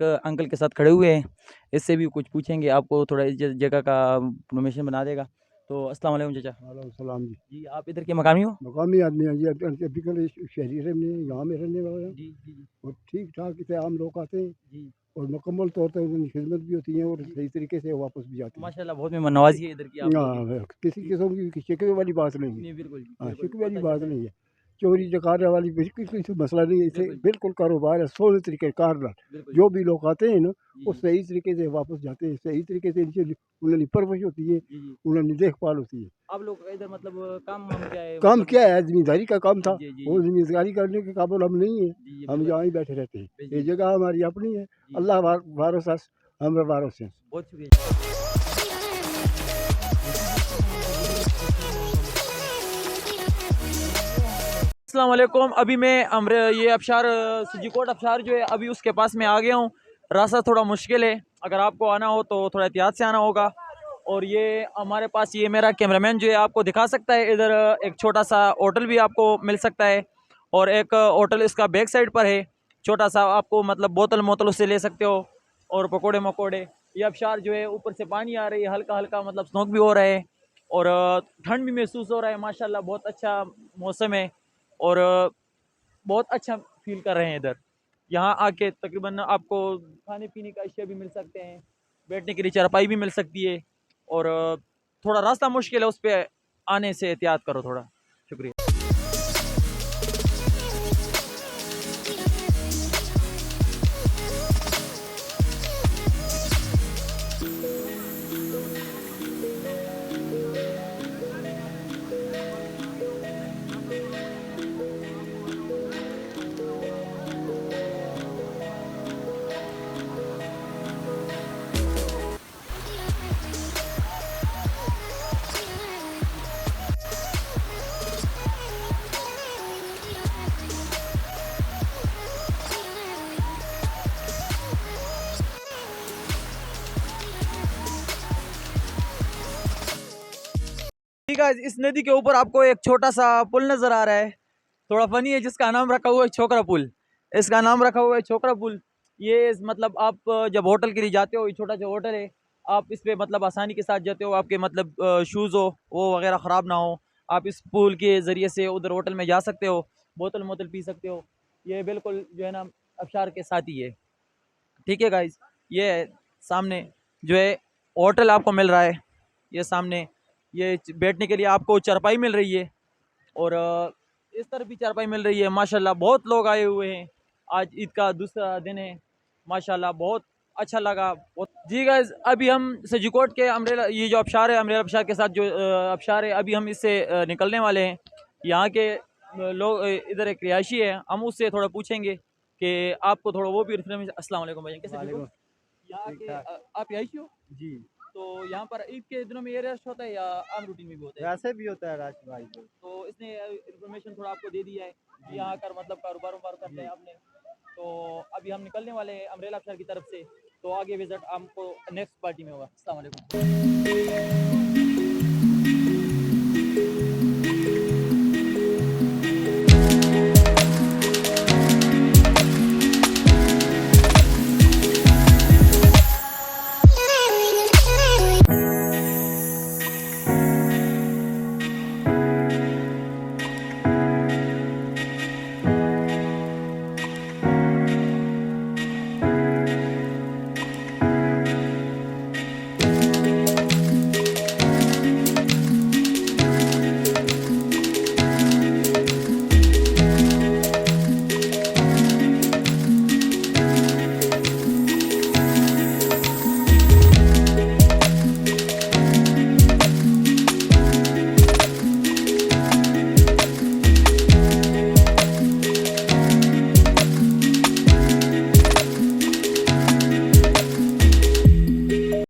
Uncle के साथ खड़े हुए हैं, इससे भी कुछ पूछेंगे, आपको थोड़ा इस जगह का इन्फॉर्मेशन बना देगा। तो अस्सलाम वालेकुम चाचा। वालेकुम सलाम जी। जी आप इधर के मकामी हो? मकामी आदमी हैं जी, अभी कल शहरी रहने यहाँ में रहने वाले हैं। जी जी जी और ठीक ठाक से आम लोग आते हैं जी और मुकम्मल तौर पर उनकी खिदमत भी होती है और सही तरीके से वापस भी जाते हैं। माशाल्लाह, बहुत मेहमान नवाजी है इधर की आप लोगों की। हाँ, किसी किस्म की शिकवे वाली बात नहीं है। नहीं बिल्कुल हाँ, बिल्कुल, शिकवे बहुत वाली अच्छा बात है। नहीं है। चोरी चकारी वाली बिल्कुल कोई मसला नहीं है, इसे बिल्कुल बिल्कुल कारोबार है सोने तरीके कारदार। बिल्कुल जो भी लोग आते हैं ना जी वो जी सही तरीके से वापस जाते हैं, सही तरीके से इनकी उन्होंने परवरिश होती है, जी जी। उन्होंने देखभाल होती है। आप लोग का इधर मतलब काम हम क्या है काम मतलब? क्या है, जिम्मेदारी का काम था। जी जी वो जी जिम्मेदारी करने के काबिल हम नहीं है। जी जी हम बिल्कुल यहाँ ही बैठे रहते हैं, जी ये जी जगह हमारी अपनी है। जी। अल्लाह वारस हम वारस हैं। बहुत शुक्रिया। अस्सलाम वालेकुम। अभी मैं ये अबशार सजीकोट अबशार जो है अभी उसके पास में आ गया हूँ। रास्ता थोड़ा मुश्किल है, अगर आपको आना हो तो थोड़ा एहतियात से आना होगा। और ये हमारे पास ये मेरा कैमरामैन जो है आपको दिखा सकता है, इधर एक छोटा सा होटल भी आपको मिल सकता है। और एक होटल इसका बैक साइड पर है, छोटा सा, आपको मतलब बोतल मोतल उससे ले सकते हो। और पकोड़े मकोड़े, ये अबशार जो है ऊपर से पानी आ रही है, हल्का हल्का मतलब स्नोक भी हो रहा है। और ठंड भी महसूस हो रहा है, माशाल्लाह बहुत अच्छा मौसम है। और बहुत अच्छा फील कर रहे हैं इधर। यहाँ आके तकरीबन आपको खाने पीने का अशिया भी मिल सकते हैं, बैठने के लिए चारपाई भी मिल सकती है। और थोड़ा रास्ता मुश्किल है, उस पर आने से एहतियात करो थोड़ा। शुक्रिया। ठीक है, इस नदी के ऊपर आपको एक छोटा सा पुल नजर आ रहा है, थोड़ा फनी है, जिसका नाम रखा हुआ है छोकरा पुल। इसका नाम रखा हुआ है छोकरा पुल। ये मतलब आप जब होटल के लिए जाते हो, ये छोटा जो होटल है, आप इस पे मतलब आसानी के साथ जाते हो, आपके मतलब शूज़ हो वो वगैरह ख़राब ना हो, आप इस पुल के ज़रिए से उधर होटल में जा सकते हो, बोतल मोतल पी सकते हो। ये बिल्कुल जो है ना अबशार के साथ ही है। ठीक है गाइज, ये है सामने जो है होटल आपको मिल रहा है, ये सामने ये बैठने के लिए आपको चारपाई मिल रही है। और इस तरफ भी चारपाई मिल रही है। माशाल्लाह बहुत लोग आए हुए हैं, आज ईद का दूसरा दिन है। माशाल्लाह बहुत अच्छा लगा बहुत। जी गाइस, अभी हम सजीकोट के अमरेला, ये जो अबशार है, अमरेला अबशार के साथ जो अबशार है, अभी हम इससे निकलने वाले हैं। यहाँ के लोग इधर एक रिहायशी है, हम उससे थोड़ा पूछेंगे कि आपको थोड़ा वो भी इन्फॉर्मेशन। अस्सलाम वालेकुम भाई, कैसे ठीक हो? यहाँ के आप रिहायशी हो जी, तो यहाँ पर ईद के दिनों में ये रश होता है या आम रूटीन में भी होता है? वैसे भी होता है राश भाई। तो इसने इन्फॉर्मेशन थोड़ा आपको दे दिया है कि यहाँ कर मतलब कारोबार वारोबार करते हैं आपने। तो अभी हम निकलने वाले हैं अमरेला अफसर की तरफ से, तो आगे विजिट हमको नेक्स्ट पार्टी में होगा। अस्सलाम वालेकुम।